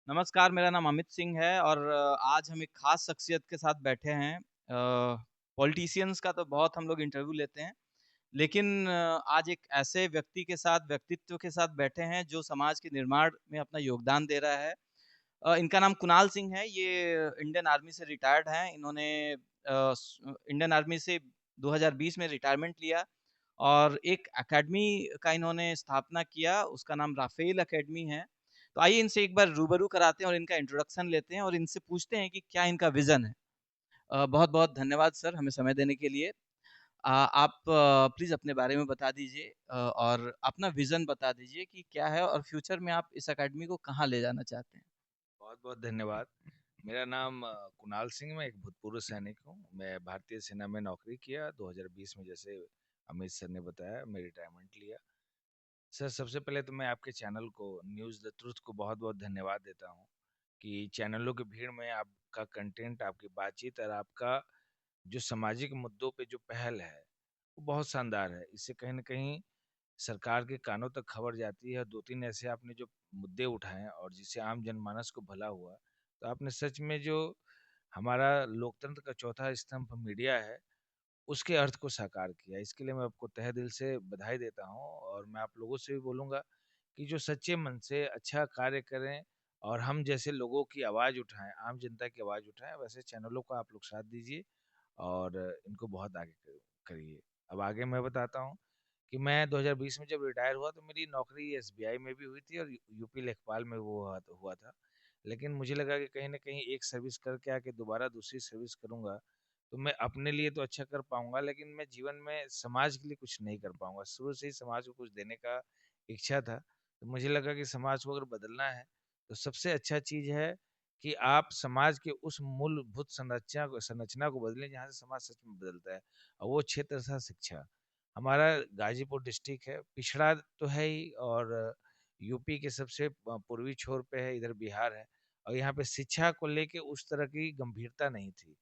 नमस्कार, मेरा नाम अमित सिंह है और आज हम एक ख़ास शख्सियत के साथ बैठे हैं। पॉलिटिशियंस का तो बहुत हम लोग इंटरव्यू लेते हैं, लेकिन आज एक ऐसे व्यक्तित्व के साथ बैठे हैं जो समाज के निर्माण में अपना योगदान दे रहा है। इनका नाम कुणाल सिंह है, ये इंडियन आर्मी से रिटायर्ड हैं। इन्होंने इंडियन आर्मी से 2020 में रिटायरमेंट लिया और एक अकेडमी का इन्होंने स्थापना किया, उसका नाम राफ़ेल अकेडमी है। तो आइए इनसे एक बार रूबरू कराते हैं और इनका इंट्रोडक्शन लेते हैं और इनसे पूछते हैं कि क्या इनका विज़न है। बहुत-बहुत धन्यवाद सर हमें समय देने के लिए। आप प्लीज़ अपने बारे में बता दीजिए और अपना विज़न बता दीजिए कि क्या है और फ्यूचर में आप इस अकेडमी को कहाँ ले जाना चाहते हैं? बहुत-बहुत धन्यवाद। मेरा नाम कुणाल सिंह, मैं एक भूतपूर्व सैनिक हूँ। मैं भारतीय सेना में नौकरी किया, 2020 में जैसे अमित सर ने बताया, मैं रिटायरमेंट लिया। सर, सबसे पहले तो मैं आपके चैनल को न्यूज़ द ट्रुथ को बहुत-बहुत धन्यवाद देता हूँ कि चैनलों की भीड़ में आपका कंटेंट, आपकी बातचीत और आपका जो सामाजिक मुद्दों पे जो पहल है, वो बहुत शानदार है। इससे कहीं न कहीं सरकार के कानों तक खबर जाती है और 2-3 ऐसे आपने जो मुद्दे उठाए और जिससे आम जनमानस को भला हुआ, तो आपने सच में जो हमारा लोकतंत्र का चौथा स्तंभ मीडिया है, उसके अर्थ को साकार किया। इसके लिए मैं आपको तहे दिल से बधाई देता हूँ और मैं आप लोगों से भी बोलूँगा कि जो सच्चे मन से अच्छा कार्य करें और हम जैसे लोगों की आवाज़ उठाएँ, आम जनता की आवाज़ उठाएँ, वैसे चैनलों को आप लोग साथ दीजिए और इनको बहुत आगे करिए। अब आगे मैं बताता हूँ कि मैं 2020 में जब रिटायर हुआ तो मेरी नौकरी एसबीआई में भी हुई थी और यूपी लेखपाल में वो हुआ था। लेकिन मुझे लगा कि कहीं न कहीं एक सर्विस करके आके दोबारा दूसरी सर्विस करूँगा, तो मैं अपने लिए तो अच्छा कर पाऊँगा, लेकिन मैं जीवन में समाज के लिए कुछ नहीं कर पाऊँगा। शुरू से ही समाज को कुछ देने का इच्छा था, तो मुझे लगा कि समाज को अगर बदलना है, तो सबसे अच्छा चीज़ है कि आप समाज के उस मूलभूत संरचना को बदलें, जहाँ से समाज सच में बदलता है और वो क्षेत्र था शिक्षा। हमारा गाजीपुर डिस्ट्रिक्ट है, पिछड़ा तो है ही और यूपी के सबसे पूर्वी छोर पे है, इधर बिहार है और यहाँ पे शिक्षा को लेके उस तरह की गंभीरता नहीं थी।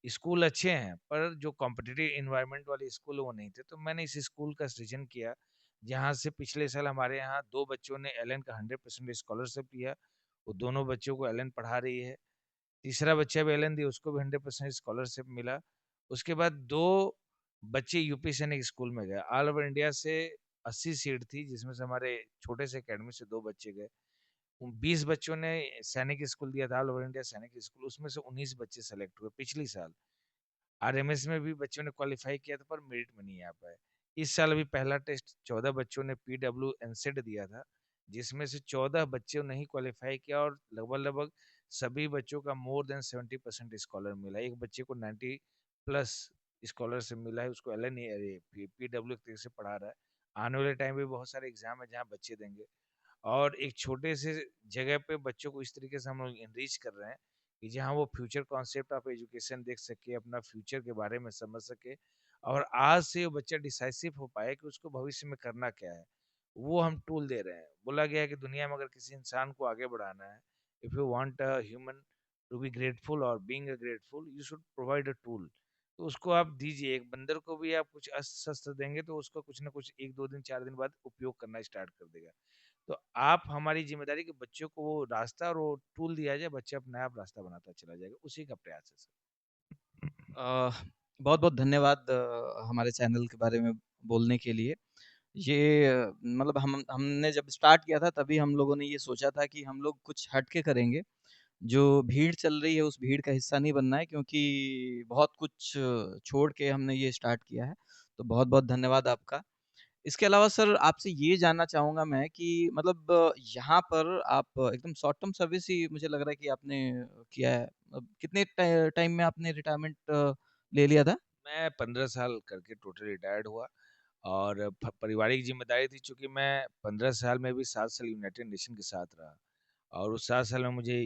स्कूल अच्छे हैं, पर जो कॉम्पिटिटिव एनवायरनमेंट वाले स्कूल वो नहीं थे, तो मैंने इस स्कूल का सृजन किया, जहाँ से पिछले साल हमारे यहाँ 2 बच्चों ने एलन का 100% स्कॉलरशिप लिया, वो दोनों बच्चों को एलन पढ़ा रही है। तीसरा बच्चा भी एलन दी, उसको भी 100% स्कॉलरशिप मिला। उसके बाद 2 बच्चे यूपी सैनिक स्कूल में गए। ऑल ओवर इंडिया से 80 सीट थी, जिसमें से हमारे छोटे से अकेडमी से 2 बच्चे गए। 20 बच्चों ने सैनिक स्कूल दिया था, ऑल ओवर इंडिया सैनिक स्कूल, उसमें से 19 बच्चे सेलेक्ट हुए पिछली साल। आरएमएस में भी बच्चों ने क्वालिफाई किया था, पर मेरिट में नहीं आ पाए। इस साल अभी पहला टेस्ट 14 बच्चों ने पीडब्ल्यू एनसेट दिया था, जिसमें से 14 बच्चों ने ही क्वालिफाई किया और लगभग-लगभग सभी बच्चों का मोर देन 70% स्कॉलर मिला। एक बच्चे को 90 प्लस स्कॉलरशिप मिला है, उसको एलएन अरे पीडब्ल्यू एक तरीके से पढ़ा रहा है। आने वाले टाइम में बहुत सारे एग्जाम है जहाँ बच्चे देंगे और एक छोटे से जगह पे बच्चों को इस तरीके से हम लोग एनरिच कर रहे हैं कि जहाँ वो फ्यूचर कॉन्सेप्ट ऑफ एजुकेशन देख सके, अपना फ्यूचर के बारे में समझ सके और आज से वो बच्चा डिसाइसिव हो पाए कि उसको भविष्य में करना क्या है। वो हम टूल दे रहे हैं। बोला गया है कि दुनिया में अगर किसी इंसान को आगे बढ़ाना है, if you want a human to be grateful और being a grateful, you should provide a tool. तो उसको आप दीजिए, एक बंदर को भी आप कुछ अस्त्र शस्त्र देंगे तो उसको कुछ ना कुछ 1-2 दिन 4 दिन बाद उपयोग करना स्टार्ट कर देगा। तो आप हमारी ज़िम्मेदारी कि बच्चों को वो रास्ता और वो टूल दिया जाए, बच्चा अपने आप रास्ता बनाता चला जाएगा, उसी का प्रयास है सर। अ, बहुत-बहुत धन्यवाद हमारे चैनल के बारे में बोलने के लिए। ये मतलब हमने जब स्टार्ट किया था तभी हम लोगों ने ये सोचा था कि हम लोग कुछ हट के करेंगे। जो भीड़ चल रही है उस भीड़ का हिस्सा नहीं बनना है क्योंकि बहुत कुछ छोड़ के हमने ये स्टार्ट किया है। तो बहुत-बहुत धन्यवाद आपका। इसके अलावा सर आपसे ये जानना चाहूँगा मैं कि मतलब यहाँ पर आप एकदम शॉर्ट टर्म सर्विस ही मुझे लग रहा है कि आपने किया है। कितने टाइम में आपने रिटायरमेंट ले लिया था? मैं 15 साल करके टोटल रिटायर्ड हुआ और पारिवारिक ज़िम्मेदारी थी, चूँकि मैं 15 साल में भी 7 साल यूनाइटेड नेशन के साथ रहा और उस 7 साल में मुझे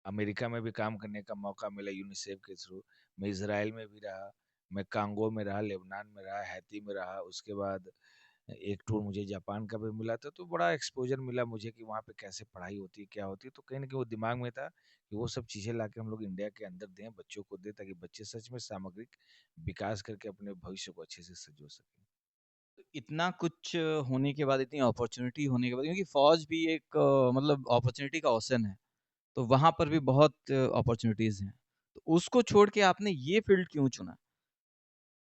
अमेरिका में भी काम करने का मौका मिला यूनिसेफ के थ्रू। मैं इज़राइल में भी रहा, मैं कांगो में रहा, लेबनान में रहा, हैती में रहा, उसके बाद एक टूर मुझे जापान का भी मिला था, तो बड़ा एक्सपोज़र मिला मुझे कि वहाँ पे कैसे पढ़ाई होती है, क्या होती है। तो कहीं न कहीं वो दिमाग में था कि वो सब चीज़ें लाके हम लोग इंडिया के अंदर दें, बच्चों को दें, ताकि बच्चे सच में सामग्रिक विकास करके अपने भविष्य को अच्छे से सँजो सकें। इतना कुछ होने के बाद, इतनी अपॉर्च्युनिटी होने के बाद क्योंकि फ़ौज भी एक मतलब अपॉर्च्युनिटी का ओशन है। तो वहाँ पर भी बहुत अपॉर्च्युनिटीज़ हैं। तो उसको छोड़ के आपने ये फ़ील्ड क्यों चुना?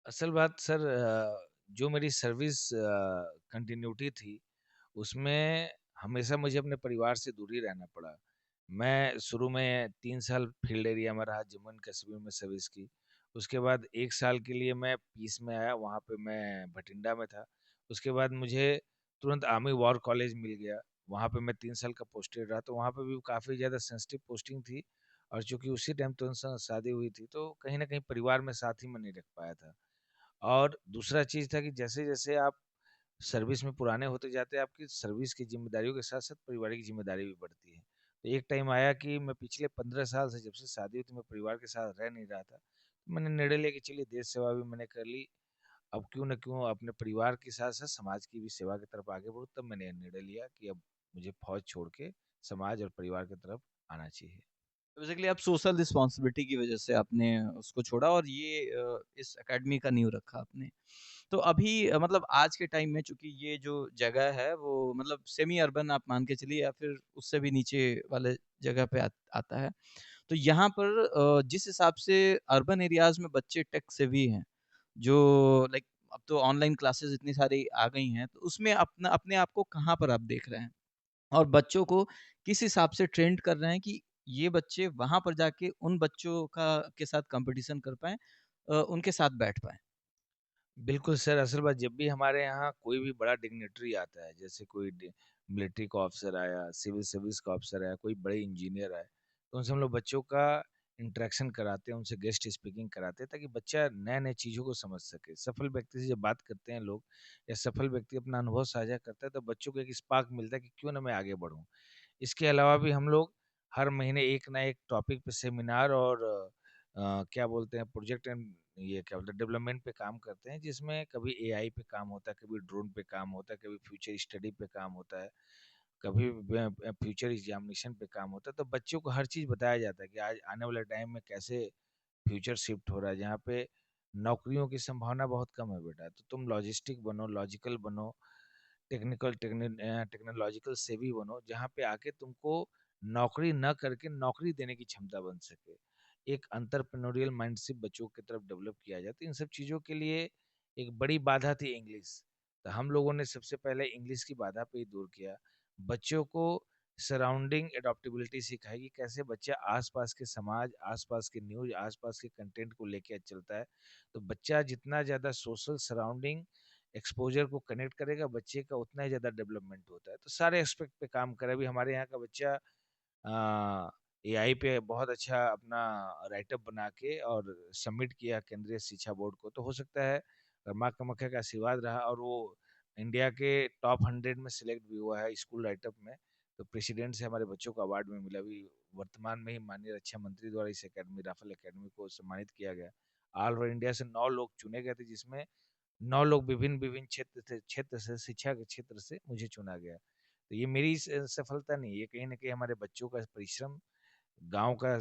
असल बात सर, जो मेरी सर्विस कंटिन्यूटी थी, उसमें हमेशा मुझे अपने परिवार से दूर ही रहना पड़ा। मैं शुरू में 3 साल फील्ड एरिया में रहा, जम्मू एंड कश्मीर में सर्विस की। उसके बाद 1 साल के लिए मैं पीस में आया, वहाँ पे मैं भटिंडा में था। उसके बाद मुझे तुरंत आर्मी वॉर कॉलेज मिल गया, वहाँ पे मैं 3 साल का पोस्टेड रहा, तो वहाँ पे भी काफ़ी ज़्यादा सेंसिटिव पोस्टिंग थी। और चूँकि उसी टाइम तुरंत शादी हुई थी, तो कहीं न कहीं परिवार में साथ ही में नहीं रख पाया था। और दूसरा चीज़ था कि जैसे-जैसे आप सर्विस में पुराने होते जाते हैं, आपकी सर्विस की ज़िम्मेदारियों के साथ-साथ पारिवारिक ज़िम्मेदारी भी बढ़ती है। तो एक टाइम आया कि मैं पिछले 15 साल से, जब से शादी हुई, तो मैं परिवार के साथ रह नहीं रहा था। तो मैंने निर्णय लिया कि चलिए देश सेवा भी मैंने कर ली, अब क्यों ना क्यों अपने परिवार के साथ-साथ समाज की भी सेवा की तरफ आगे बढ़ूँ। तब मैंने निर्णय लिया कि अब मुझे फ़ौज छोड़ के समाज और परिवार की तरफ आना चाहिए। बेसिकली आप सोशल रिस्पॉन्सिबिलिटी की वजह से आपने उसको छोड़ा और ये इस अकेडमी का नींव रखा आपने। तो अभी मतलब आज के टाइम में चूँकि ये जो जगह है वो मतलब सेमी अर्बन आप मान के चलिए या फिर उससे भी नीचे वाले जगह पे आता है। तो यहाँ पर जिस हिसाब से अर्बन एरियाज़ में बच्चे टेक सेवी हैं, जो लाइक अब तो ऑनलाइन क्लासेस इतनी सारी आ गई हैं, तो उसमें अपना अपने आप को कहाँ पर आप देख रहे हैं? और बच्चों को किस हिसाब से ट्रेंड कर रहे हैं कि ये बच्चे वहाँ पर जाके उन बच्चों का के साथ कॉम्पिटिशन कर पाएँ उनके साथ बैठ पाएँ? बिल्कुल सर, असल बात, जब भी हमारे यहाँ कोई भी बड़ा डिग्नेटरी आता है, जैसे कोई मिलिट्री का ऑफिसर आया, सिविल सर्विस का ऑफिसर आया, कोई बड़े इंजीनियर आए, तो उनसे हम लोग बच्चों का इंटरेक्शन कराते हैं, उनसे गेस्ट स्पीकिंग कराते हैं, ताकि बच्चा नए नए चीज़ों को समझ सके। सफल व्यक्ति से जब बात करते हैं लोग, या सफल व्यक्ति अपना अनुभव साझा करता है, तो बच्चों को एक स्पार्क मिलता है कि क्यों ना मैं आगे बढ़ूँ। इसके अलावा भी हम लोग हर महीने एक ना एक टॉपिक पे सेमिनार और क्या बोलते हैं, प्रोजेक्ट एंड ये क्या बोलते हैं, डेवलपमेंट पे काम करते हैं, जिसमें कभी एआई पे काम होता है, कभी ड्रोन पे काम होता है, कभी फ्यूचर स्टडी पे काम होता है, कभी फ्यूचर एग्जामिनेशन पे काम होता है। तो बच्चों को हर चीज़ बताया जाता है कि आज आने वाले टाइम में कैसे फ्यूचर शिफ्ट हो रहा है, जहाँ पे नौकरियों की संभावना बहुत कम है बेटा, तो तुम लॉजिस्टिक बनो, लॉजिकल बनो, टेक्नोलॉजिकल सेवी बनो, जहाँ पे आके तुमको नौकरी न करके नौकरी देने की क्षमता बन सके। एक एंटरप्रेन्योरियल माइंडसेट बच्चों की तरफ डेवलप किया जाए, तो इन सब चीज़ों के लिए एक बड़ी बाधा थी इंग्लिश। तो हम लोगों ने सबसे पहले इंग्लिश की बाधा पे ही दूर किया। बच्चों को सराउंडिंग एडॉप्टेबिलिटी सिखाई कि कैसे बच्चा आसपास के समाज, आसपास के न्यूज़, आसपास के कंटेंट को लेके चलता है। तो बच्चा जितना ज़्यादा सोशल सराउंडिंग एक्सपोज़र को कनेक्ट करेगा, बच्चे का उतना ही ज़्यादा डेवलपमेंट होता है। तो सारे एस्पेक्ट पे काम करें। अभी हमारे यहाँ का बच्चा एआई पे बहुत अच्छा अपना राइटअप बना के और सबमिट किया केंद्रीय शिक्षा बोर्ड को। तो हो सकता है, अगर माँ कामाख्या का आशीर्वाद रहा और वो इंडिया के टॉप 100 में सिलेक्ट भी हुआ है स्कूल राइटअप में, तो प्रेसिडेंट से हमारे बच्चों को अवार्ड में मिला। अभी वर्तमान में ही माननीय रक्षा मंत्री द्वारा इस अकेडमी, राफेल अकेडमी को सम्मानित किया गया। ऑल ओवर इंडिया से 9 लोग चुने गए थे, जिसमें 9 लोग विभिन्न-विभिन्न क्षेत्र से शिक्षा के क्षेत्र से मुझे चुना गया। तो ये मेरी सफलता नहीं है, ये कहीं न कहीं हमारे बच्चों का परिश्रम, गाँव का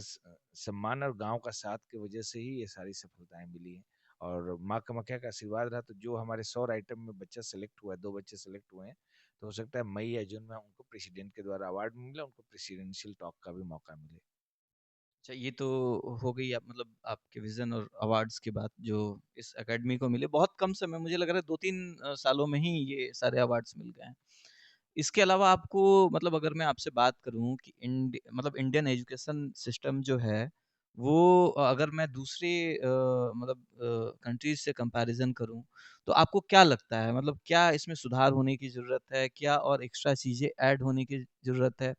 सम्मान और गाँव का साथ की वजह से ही ये सारी सफलताएँ मिली हैं। और माँ कामाख्या का आशीर्वाद रहा, तो जो हमारे 100 आइटम में बच्चा सेलेक्ट हुआ है, 2 बच्चे सेलेक्ट हुए हैं, तो हो सकता है मई या जून में उनको प्रेसिडेंट के द्वारा अवार्ड मिले, उनको प्रेसिडेंशियल टॉक का भी मौका मिले। अच्छा ये तो हो गई आप मतलब आपके विज़न और अवार्ड्स की बात जो इस अकेडमी को मिले। बहुत कम समय मुझे लग रहा है 2-3 सालों में ही ये सारे अवार्ड्स मिल गए हैं। इसके अलावा आपको मतलब अगर मैं आपसे बात करूँ कि मतलब इंडियन एजुकेशन सिस्टम जो है, वो अगर मैं दूसरे मतलब कंट्रीज़ से कंपैरिज़न करूँ, तो आपको क्या लगता है? मतलब क्या इसमें सुधार होने की ज़रूरत है? क्या और एक्स्ट्रा चीज़ें ऐड होने की ज़रूरत है?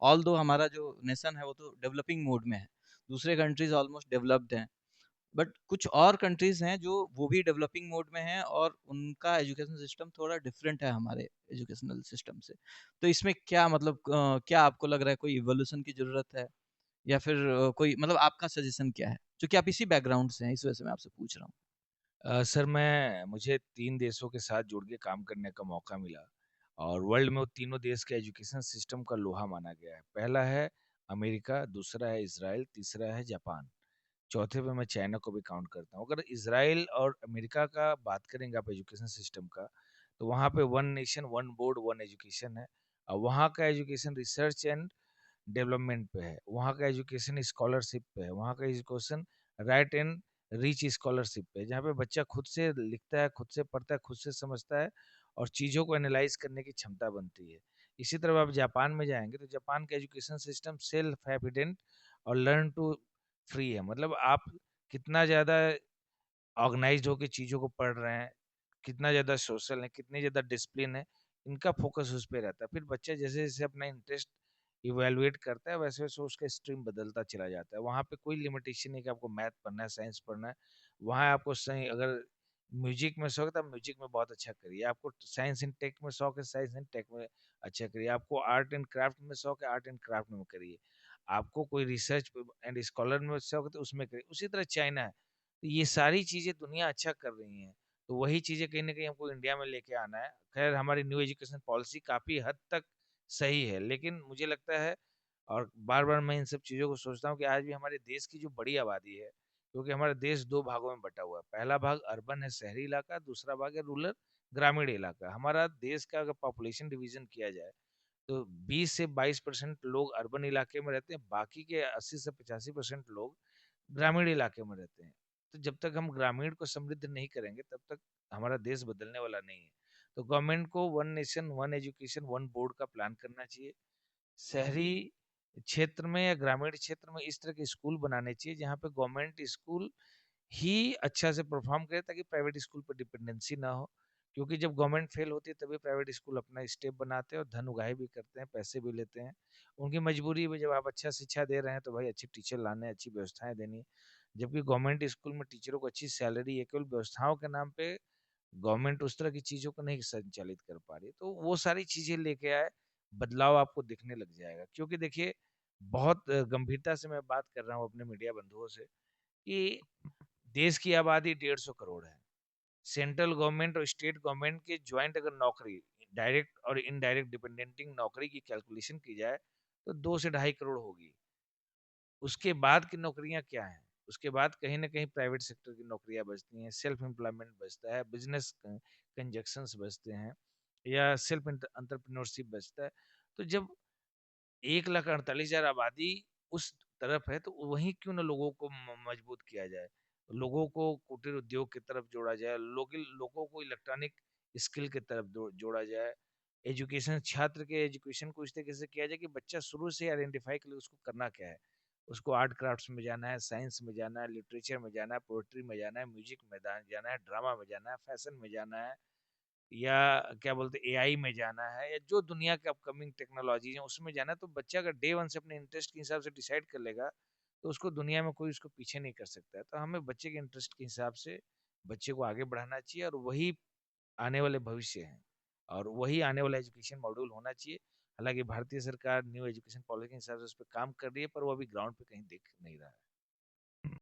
ऑल्दो हमारा जो नेशन है, वो तो डेवलपिंग मोड में है। दूसरे कंट्रीज़ ऑलमोस्ट डेवलप्ड हैं। बट कुछ और कंट्रीज़ हैं जो वो भी डेवलपिंग मोड में हैं और उनका एजुकेशन सिस्टम थोड़ा डिफरेंट है हमारे एजुकेशनल सिस्टम से। तो इसमें क्या मतलब क्या आपको लग रहा है कोई इवोल्यूशन की ज़रूरत है? या फिर कोई मतलब आपका सजेशन क्या है? चूँकि आप इसी बैकग्राउंड से हैं, इस वजह से मैं आपसे पूछ रहा हूँ। सर, मुझे 3 देशों के साथ जुड़ के काम करने का मौका मिला, और वर्ल्ड में वो तीनों देश के एजुकेशन सिस्टम का लोहा माना गया है। पहला है अमेरिका, दूसरा है इज़राइल, तीसरा है जापान। चौथे पे मैं चाइना को भी काउंट करता हूँ। अगर इज़राइल और अमेरिका का बात करेंगे आप एजुकेशन सिस्टम का, तो वहाँ पे one nation, one board, one education है। और वहाँ का एजुकेशन रिसर्च एंड डेवलपमेंट पे है, वहाँ का एजुकेशन स्कॉलरशिप पे है, वहाँ का education right and reach scholarship पे है, जहाँ पे बच्चा खुद से लिखता है, खुद से पढ़ता है, खुद से समझता है और चीज़ों को एनालाइज करने की क्षमता बनती है। इसी तरह आप जापान में जाएंगे तो जापान का एजुकेशन सिस्टम सेल्फ एविडेंट और लर्न टू फ्री है। मतलब आप कितना ज़्यादा ऑर्गेनाइज्ड होकर चीज़ों को पढ़ रहे हैं, कितना ज़्यादा सोशल है, कितनी ज़्यादा डिसिप्लिन है, इनका फोकस उस पे रहता है। फिर बच्चा जैसे जैसे अपना इंटरेस्ट इवेलुएट करता है वैसे वैसे उसका स्ट्रीम बदलता चला जाता है। वहाँ पे कोई लिमिटेशन नहीं कि आपको मैथ पढ़ना है, साइंस पढ़ना है। वहाँ आपको सही, अगर म्यूजिक में शौक है तो म्यूजिक में बहुत अच्छा करिए, आपको साइंस एंड टेक में शौक है, साइंस एंड टेक में अच्छा करिए, आपको आर्ट एंड क्राफ्ट में शौक है, आर्ट एंड क्राफ्ट में करिए, आपको कोई रिसर्च एंड स्कॉलर में शौक है तो उसमें करिए। उसी तरह चाइना है, तो ये सारी चीज़ें दुनिया अच्छा कर रही हैं, तो वही चीज़ें कहीं न कहीं हमको इंडिया में लेके आना है। ख़ैर हमारी न्यू एजुकेशन पॉलिसी काफ़ी हद तक सही है, लेकिन मुझे लगता है और बार-बार मैं इन सब चीज़ों को सोचता हूँ कि आज भी हमारे देश की जो बड़ी आबादी है, क्योंकि हमारा देश 2 भागों में बँटा हुआ है। पहला भाग अर्बन है, शहरी इलाका, दूसरा भाग है रूरल, ग्रामीण इलाका। हमारा देश का अगर पॉपुलेशन डिवीज़न किया जाए, तो 20 से 22% लोग अर्बन इलाके में रहते हैं, बाकी के 80 से 85% लोग ग्रामीण इलाके में रहते हैं। तो जब तक हम ग्रामीण को समृद्ध नहीं करेंगे तब तक हमारा देश बदलने वाला नहीं है। तो गवर्नमेंट को one nation one education one board का प्लान करना चाहिए। शहरी क्षेत्र में या ग्रामीण क्षेत्र में इस तरह के स्कूल बनाने चाहिए जहाँ पे गवर्नमेंट स्कूल ही अच्छा से परफॉर्म करे, ताकि प्राइवेट स्कूल पर डिपेंडेंसी ना हो। क्योंकि जब गवर्नमेंट फेल होती है तभी प्राइवेट स्कूल अपना स्टेप बनाते हैं और धन उगाही भी करते हैं, पैसे भी लेते हैं। उनकी मजबूरी में जब आप अच्छा शिक्षा दे रहे हैं तो भाई अच्छे टीचर लाने, अच्छी व्यवस्थाएं देनी है। जबकि गवर्नमेंट स्कूल में टीचरों को अच्छी सैलरी है, केवल व्यवस्थाओं के नाम पे गवर्नमेंट उस तरह की चीज़ों को नहीं संचालित कर पा रही है। तो वो सारी चीज़ें लेके आए, बदलाव आपको दिखने लग जाएगा। क्योंकि देखिए, बहुत गंभीरता से मैं बात कर रहा हूँ अपने मीडिया बंधुओं से कि देश की आबादी 150 करोड़ है। सेंट्रल गवर्नमेंट और स्टेट गवर्नमेंट के ज्वाइंट अगर नौकरी, डायरेक्ट और इनडायरेक्ट डिपेंडेंटिंग नौकरी की कैलकुलेशन की जाए तो 2 से ढाई करोड़ होगी। उसके बाद की नौकरियां क्या हैं? उसके बाद कहीं न कहीं प्राइवेट सेक्टर की नौकरियां बचती हैं, सेल्फ एम्प्लॉयमेंट बचता है, बिज़नेस कंजक्शंस बचते हैं या सेल्फ एंटरप्रेन्योरशिप बचता है। तो जब 1,48,000 आबादी उस तरफ है, तो वहीं क्यों ना लोगों को मजबूत किया जाए, लोगों को कुटीर उद्योग की तरफ जोड़ा जाए, लोगों को इलेक्ट्रॉनिक स्किल की तरफ जोड़ा जाए। एजुकेशन, छात्र के एजुकेशन को इस तरीके से किया जाए कि बच्चा शुरू से आइडेंटिफाई कर ले उसको करना क्या है। उसको आर्ट क्राफ्ट्स में जाना है, साइंस में जाना है, लिटरेचर में जाना है, पोएट्री में जाना है, म्यूजिक में जाना है, ड्रामा में जाना है, फैशन में जाना है, या क्या बोलते हैं एआई में जाना है, या जो दुनिया के अपकमिंग टेक्नोलॉजी है उसमें जाना है। तो बच्चा अगर डे वन से अपने इंटरेस्ट के हिसाब से डिसाइड कर लेगा तो उसको दुनिया में कोई उसको पीछे नहीं कर सकता है। तो हमें बच्चे के इंटरेस्ट के हिसाब से बच्चे को आगे बढ़ाना चाहिए, और वही आने वाले भविष्य हैं और वही आने वाला एजुकेशन मॉड्यूल होना चाहिए। हालांकि भारतीय सरकार न्यू एजुकेशन पॉलिसी के हिसाब से उस पर काम कर रही है, पर वो अभी ग्राउंड पे कहीं दिख नहीं रहा है।